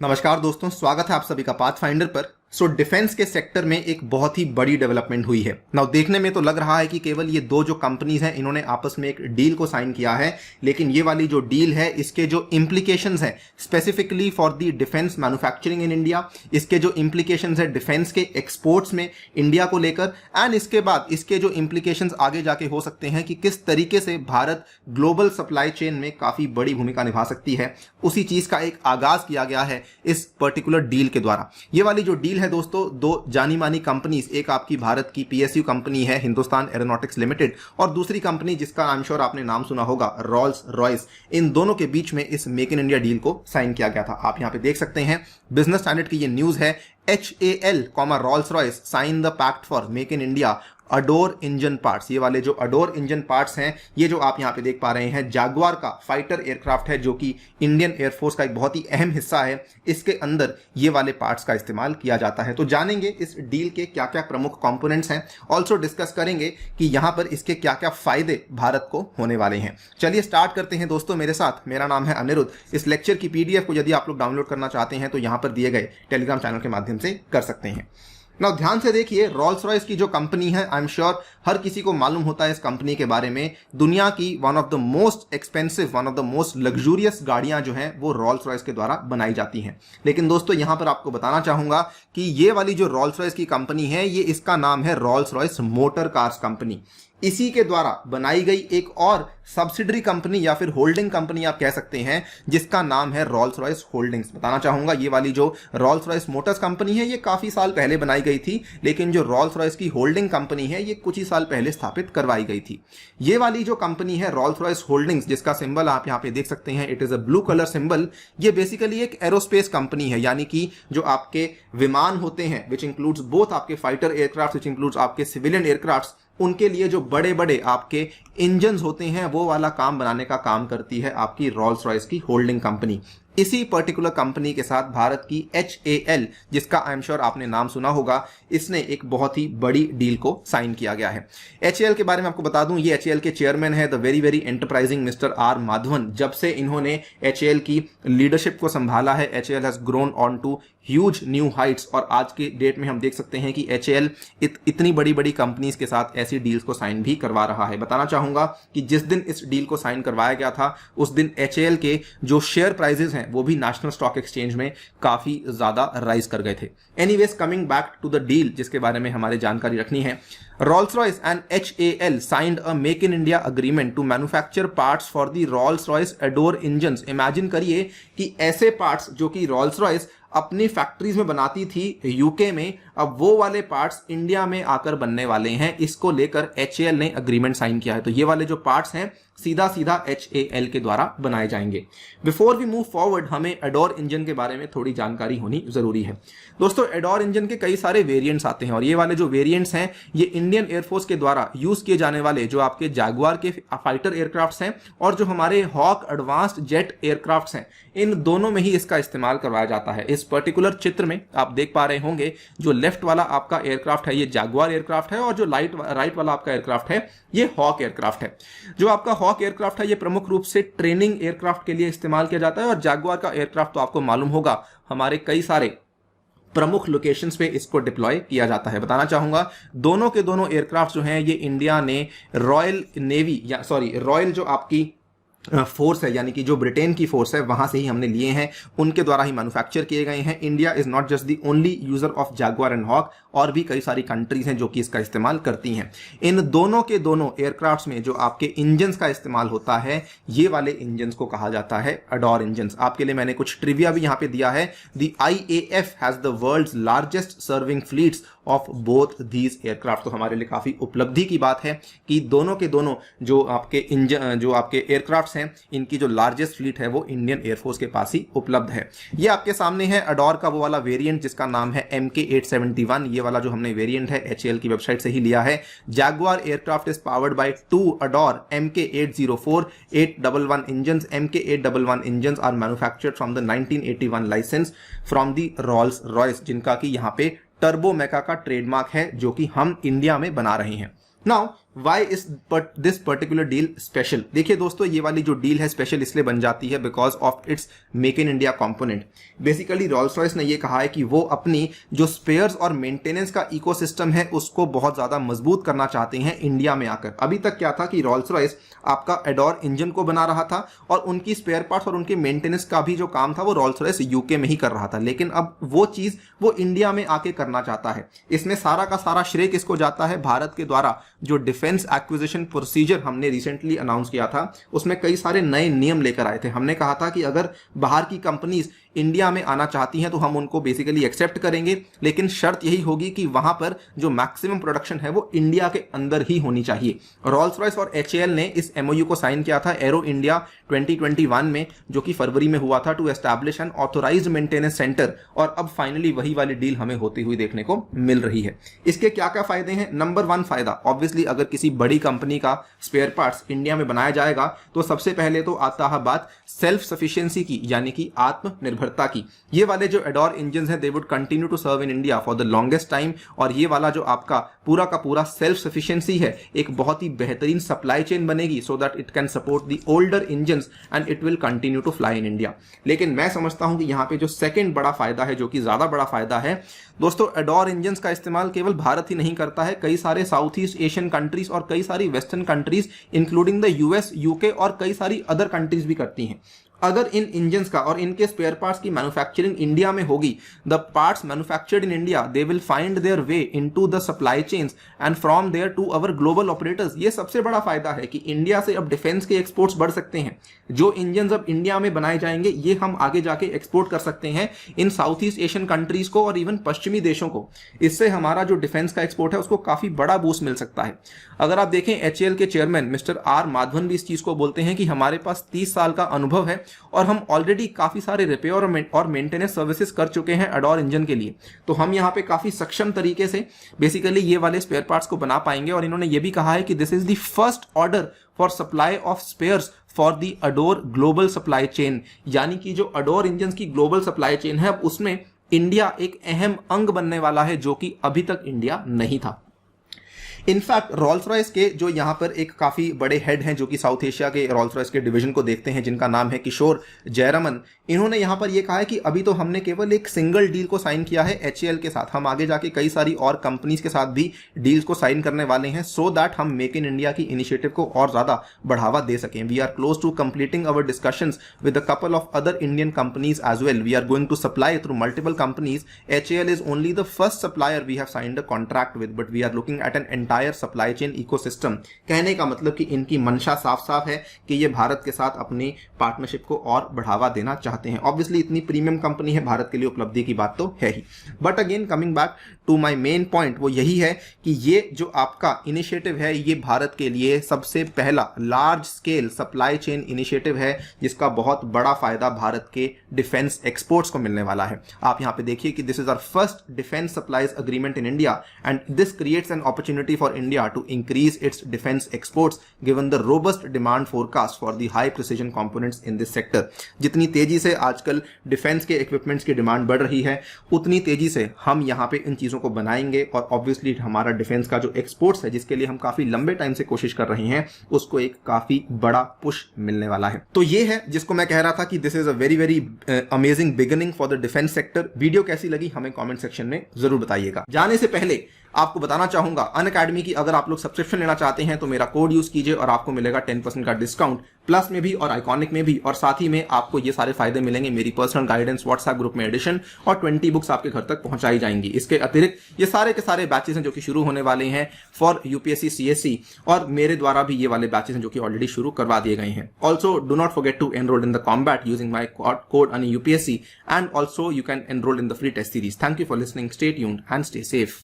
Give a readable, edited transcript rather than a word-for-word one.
नमस्कार दोस्तों, स्वागत है आप सभी का पाथफाइंडर पर। डिफेंस के सेक्टर में एक बहुत ही बड़ी डेवलपमेंट हुई है। नाउ देखने में तो लग रहा है कि केवल ये दो जो कंपनीज हैं इन्होंने आपस में एक डील को साइन किया है, लेकिन ये वाली जो डील है इसके जो इम्प्लीकेशंस हैं specifically for the defence manufacturing in India, इसके जो इम्प्लीकेशंस है डिफेंस के एक्सपोर्ट्स में इंडिया को लेकर, एंड इसके बाद इसके जो इम्प्लीकेशंस आगे जाके हो सकते हैं कि किस तरीके से भारत ग्लोबल सप्लाई चेन में काफी बड़ी भूमिका निभा सकती है, उसी चीज का एक आगाज किया गया है इस पर्टिकुलर डील के द्वारा। ये वाली जो डील है दोस्तों, दो जानी मानी कंपनीज, एक आपकी भारत की पीएसयू कंपनी है हिंदुस्तान एरोनॉटिक्स लिमिटेड, और दूसरी कंपनी जिसका आई एम श्योर आपने नाम सुना होगा रॉल्स रॉयस, इन दोनों के बीच में इस मेक इन इंडिया डील को साइन किया गया था। आप यहां पे देख सकते हैं बिजनेस स्टैंडर्ड की ये न्यूज है। HAL, Rolls Royce sign the pact for make in India Adour engine parts. ये वाले जो अडोर इंजन पार्ट्स हैं, ये जो आप यहां पे देख पा रहे हैं जैगुआर का फाइटर एयरक्राफ्ट है, जो कि इंडियन एयरफोर्स का एक बहुत ही अहम हिस्सा है। इसके अंदर ये वाले पार्ट्स का इस्तेमाल किया जाता है। तो जानेंगे इस डील के क्या क्या प्रमुख कंपोनेंट्स हैं, ऑल्सो डिस्कस करेंगे कि यहां पर इसके क्या क्या फायदे भारत को होने वाले हैं। चलिए स्टार्ट करते हैं दोस्तों मेरे साथ। मेरा नाम है अनिरुद्ध। इस लेक्चर की PDF को यदि आप लोग डाउनलोड करना चाहते हैं तो यहां पर दिए गए टेलीग्राम चैनल के माध्यम से कर सकते हैं। नाउ ध्यान से देखिए, रॉल्स रॉयस की जो कंपनी है, आई एम श्योर हर किसी को मालूम होता है इस कंपनी के बारे में। दुनिया की one of the most expensive, one of the most luxurious गाड़ियां जो हैं वो रॉल्स रॉयस के द्वारा बनाई जाती हैं। लेकिन दोस्तों यहां पर आपको बताना चाहूंगा कि ये वाली जो रॉल्स रॉयस की कंपनी है, ये इसका नाम है Rolls Royce motor cars company. इसी के द्वारा बनाई गई एक और सब्सिडरी कंपनी या फिर होल्डिंग कंपनी आप कह सकते हैं, जिसका नाम है रॉल्स रॉयस होल्डिंग्स। बताना चाहूंगा ये वाली जो रॉल्स रॉयस मोटर्स कंपनी है ये काफी साल पहले बनाई गई थी, लेकिन जो रॉल्स रॉयस की होल्डिंग कंपनी है ये कुछ ही साल पहले स्थापित करवाई गई थी। ये वाली जो कंपनी है रॉल्स रॉयस होल्डिंग्स, जिसका सिंबल आप यहां पे देख सकते हैं, it is a blue colour symbol. ये बेसिकली एक एरोस्पेस कंपनी है, यानी कि जो आपके विमान होते हैं, विच इंक्लूड्स बोथ आपके फाइटर एयरक्राफ्ट, विच इंक्लूड्स आपके सिविलियन एयरक्राफ्ट, उनके लिए जो बड़े बड़े आपके इंजन्स होते हैं वो वाला काम बनाने का काम करती है आपकी रॉल्स रॉयस की होल्डिंग कंपनी। इसी पर्टिकुलर कंपनी के साथ भारत की HAL, जिसका आई एम श्योर आपने नाम सुना होगा, इसने एक बहुत ही बड़ी डील को साइन किया गया है। HAL के बारे में आपको बता दूं, ये HAL के चेयरमैन है the very very enterprising mister R Madhavan. जब से इन्होंने HAL की लीडरशिप को संभाला है, HAL has grown on to huge new heights, और आज के डेट में हम देख सकते हैं कि HAL इतनी बड़ी बड़ी कंपनीज के साथ ऐसी डील्स को साइन भी करवा रहा है। बताना चाहूंगा कि जिस दिन इस डील को साइन करवाया गया था उस दिन HAL के जो शेयर प्राइजेस हैं वो भी नेशनल स्टॉक एक्सचेंज में काफी ज्यादा राइज कर गए थे। Anyways, coming back to the deal जिसके बारे में हमारे जानकारी रखनी है, Rolls-Royce and HAL signed a Make in India agreement to manufacture parts for the Rolls-Royce Adore engines। Imagine करिए कि ऐसे पार्ट्स जो कि Rolls-Royce अपनी फैक्ट्रीज में बनाती थी यूके में, अब वो वाले पार्ट्स इंडिया में आकर बनने वाले हैं। इसको लेकर HAL ने अग्रीमेंट साइन किया है। तो ये वाले जो पार्ट्स हैं सीधा सीधा HAL के द्वारा बनाए जाएंगे। बिफोर वी मूव फॉरवर्ड, हमें एडोर इंजन के बारे में थोड़ी जानकारी होनी जरूरी है। दोस्तों एडोर इंजन के कई सारे वेरिएंट्स आते हैं, और ये वाले जो वेरिएंट्स हैं ये इंडियन एयरफोर्स के द्वारा यूज किए जाने वाले जो आपके जैगुआर के फाइटर एयरक्राफ्ट्स हैं और जो हमारे हॉक एडवांस्ड जेट एयरक्राफ्ट्स हैं, इन दोनों में ही इसका इस्तेमाल करवाया जाता है। इस पर्टिकुलर चित्र में आप देख पा रहे होंगे जो लेफ्ट वाला आपका एयरक्राफ्ट है ये जैगुआर एयरक्राफ्ट है, और जो राइट वाला आपका एयरक्राफ्ट है ये हॉक एयरक्राफ्ट है। जो आपका हॉक एयरक्राफ्ट है ये प्रमुख रूप से ट्रेनिंग एयरक्राफ्ट के लिए इस्तेमाल किया जाता है, और जैगुआर का एयरक्राफ्ट तो आपको मालूम होगा हमारे कई सारे प्रमुख लोकेशंस पे इसको डिप्लॉय किया जाता है। बताना चाहूंगा दोनों के दोनों एयरक्राफ्ट जो हैं ये इंडिया ने रॉयल नेवी या रॉयल जो आपकी फोर्स है, यानी कि जो ब्रिटेन की फोर्स है वहां से ही हमने लिए हैं, उनके द्वारा ही मैन्युफैक्चर किए गए हैं। India is not just the only user of Jaguar and Hawk, और भी कई सारी कंट्रीज हैं जो कि इसका इस्तेमाल करती हैं। इन दोनों के दोनों एयरक्राफ्ट्स में जो आपके इंजन्स का इस्तेमाल होता है, ये वाले इंजन्स को कहा जाता है अडोर इंजन्स। आपके लिए मैंने कुछ ट्रिविया भी यहां पे दिया है। The IAF has the world's largest serving fleets of both these aircraft. तो हमारे लिए काफी उपलब्धि की बात है कि दोनों के दोनों जो आपके इंजन जो आपके एयरक्राफ्ट्स हैं, इनकी जो लार्जेस्ट फ्लीट है वो इंडियन एयरफोर्स के पास ही उपलब्ध है। ये आपके सामने है अडोर का वो वाला वेरिएंट जिसका नाम है MK871। ये वाला जो हमने वेरिएंट है HAL की वेबसाइट से ही लिया है। Jaguar aircraft is powered by 2 Adour MK804 811 engines. MK811 engines are manufactured from the 1981 licence from the Rolls Royce, जिनका कि यहाँ पे टर्बो मेका का ट्रेडमार्क है जो कि हम इंडिया में बना रहे हैं। Now why is this particular deal special? देखिए दोस्तों, ये वाली जो डील है स्पेशल इसलिए बन जाती है because of its make in India component. Basically Rolls Royce ने ये कहा है कि वो अपनी जो स्पेयर्स और मेंटेनेंस का इकोसिस्टम है उसको बहुत ज्यादा मजबूत करना चाहते हैं इंडिया में आकर। अभी तक क्या था कि रॉल्स रॉयस आपका एडोर इंजन को बना रहा था और उनकी स्पेयर पार्ट्स और उनके मेंटेनेंस का भी जो काम था वो रॉल्स रॉयस यूके में ही कर रहा था, लेकिन अब वो चीज वो इंडिया में आके करना चाहता है। इसमें सारा का सारा श्रेय किसको जाता है? भारत के द्वारा जो डिफेंस एक्विजिशन प्रोसीजर हमने रिसेंटली अनाउंस किया था उसमें कई सारे नए नियम लेकर आए थे। हमने कहा था कि अगर बाहर की कंपनीज इंडिया में आना चाहती हैं तो हम उनको बेसिकली एक्सेप्ट करेंगे, लेकिन शर्त यही होगी कि वहां पर जो मैक्सिमम प्रोडक्शन है वो इंडिया के अंदर ही होनी चाहिए। रॉल्स रॉयस और एचएएल ने इस एमओयू को साइन किया था एरो इंडिया 2021 में, जो कि फरवरी में हुआ था, to establish an authorised maintenance centre, और अब फाइनली वही वाली डील हमें होती हुई देखने को मिल रही है। इसके क्या क्या फायदे हैं? नंबर 1 फायदा, ऑब्वियसली अगर किसी बड़ी कंपनी का स्पेयर पार्ट्स इंडिया में बनाया जाएगा तो सबसे पहले तो आता है बात सेल्फ सफिशिएंसी की, यानी कि आत्मनिर्भरता की। ये वाले जो एडोर इंजन हैं they would continue to serve in India for the longest time, और ये वाला जो आपका पूरा का पूरा सेल्फ सफिशिएंसी है एक बहुत ही बेहतरीन सप्लाई चेन बनेगी so that it can support the older engines and it will continue to fly in India. लेकिन मैं समझता हूं कि यहां पे जो सेकंड बड़ा फायदा है, जो कि ज्यादा बड़ा फायदा है दोस्तों, एडोर इंजन्स का इस्तेमाल केवल भारत ही नहीं करता है, कई सारे साउथ ईस्ट एशियन कंट्रीज और कई सारी western countries including the US, UK और कई सारी अदर कंट्रीज भी करती हैं। अगर इन इंजन्स का और इनके स्पेयर पार्ट्स की मैन्युफैक्चरिंग इंडिया में होगी, the parts manufactured in India they will find their way into the supply chains and from there to our global operators. ये सबसे बड़ा फायदा है कि इंडिया से अब डिफेंस के एक्सपोर्ट्स बढ़ सकते हैं। जो इंजन्स अब इंडिया में बनाए जाएंगे ये हम आगे जाके एक्सपोर्ट कर सकते हैं इन साउथ ईस्ट एशियन कंट्रीज को और इवन पश्चिमी देशों को। इससे हमारा जो डिफेंस का एक्सपोर्ट है उसको काफी बड़ा बूस्ट मिल सकता है। अगर आप देखें, एचएएल के चेयरमैन मिस्टर आर माधवन भी इस चीज को बोलते हैं कि हमारे पास 30 साल का अनुभव है और हम ऑलरेडी काफी सारे रिपेयर और मेंटेनेंस सर्विसेज कर चुके हैं एडोर इंजन के लिए, तो हम यहाँ पे काफी सक्षम तरीके से बेसिकली ये वाले स्पेयर पार्ट्स को बना पाएंगे। और इन्होंने ये भी कहा है कि this is the first order for supply of spares for the Adour global supply chain, यानी कि जो अडोर इंजन की ग्लोबल सप्लाई चेन है अब उसमें इंडिया एक अहम अंग बनने वाला है, जो कि अभी तक इंडिया नहीं था। इनफैक्ट रॉल्स रॉयस के जो यहाँ पर एक काफी बड़े हेड हैं जो कि साउथ एशिया के रॉल्स रॉयस के डिवीजन को देखते हैं, जिनका नाम है किशोर जयरामन, इन्होंने यहाँ पर यह कहा है कि अभी तो हमने केवल एक सिंगल डील को साइन किया है एचएएल के साथ, हम आगे जाके कई सारी और कंपनीज के साथ भी डील्स को साइन करने वाले हैं सो दैट हम मेक इन इंडिया की इनिशिएटिव को और ज्यादा बढ़ावा दे सकें। We are close to completing our discussions with a couple of other Indian companies as well. We are going to supply through multiple companies. HAL is only the first supplier we have signed a contract with, but we are looking at an entire supply chain ecosystem. कहने का मतलब कि इनकी मंशा साफ साफ है कि ये भारत के साथ अपनी पार्टनरशिप को और बढ़ावा देना चाहते हैं। ऑब्वियसली इतनी प्रीमियम कंपनी है, भारत के लिए उपलब्धि की बात तो है ही। But again coming back to my main point, वो यही है कि ये जो आपका इनिशिएटिव है ये भारत के लिए सबसे पहला large scale supply chain initiative है जिसका बहुत बड़ा फायदा भारत के डिफेंस एक्सपोर्ट्स को मिलने वाला है। आप यहां पे देखिए कि this is our first defence supplies agreement in India and this creates an opportunity for India to increase its defense exports given the robust demand forecast for the high precision components in this sector। जितनी तेजी से आजकल defence के equipments की demand बढ़ रही है उतनी तेजी से हम यहाँ पे इन चीजों को बनाएंगे और ऑब्वियसली हमारा डिफेंस का जो एक्सपोर्ट्स है जिसके लिए हम काफी लंबे टाइम से कोशिश कर रहे हैं उसको एक काफी बड़ा पुश मिलने वाला है। तो ये है जिसको मैं कह रहा था कि this is a very very amazing beginning for the defence sector. Video कैसी लगी हमें कॉमेंट सेक्शन में जरूर बताइएगा। जाने से पहले आपको बताना चाहूंगा अनअकैडमी की अगर आप लोग सब्सक्रिप्शन लेना चाहते हैं तो मेरा कोड यूज कीजिए और आपको मिलेगा 10% का डिस्काउंट प्लस में भी और आइकॉनिक में भी, और साथ ही में आपको ये सारे फायदे मिलेंगे, मेरी पर्सनल गाइडेंस व्हाट्सएप ग्रुप में एडिशन और 20 बुक्स आपके घर तक पहुंचाई जाएंगी। इसके अतिरिक्त ये सारे के सारे बैचेस हैं जो कि शुरू होने वाले हैं फॉर यूपीएससी सीएससी, और मेरे द्वारा भी ये वाले बैचेस हैं जो कि ऑलरेडी शुरू करवा दिए गए हैं। Also do not forget to enrol in the combat using my code UPSC, and also you can enrol in the free test series. Thank you for listening, stay tuned and stay safe.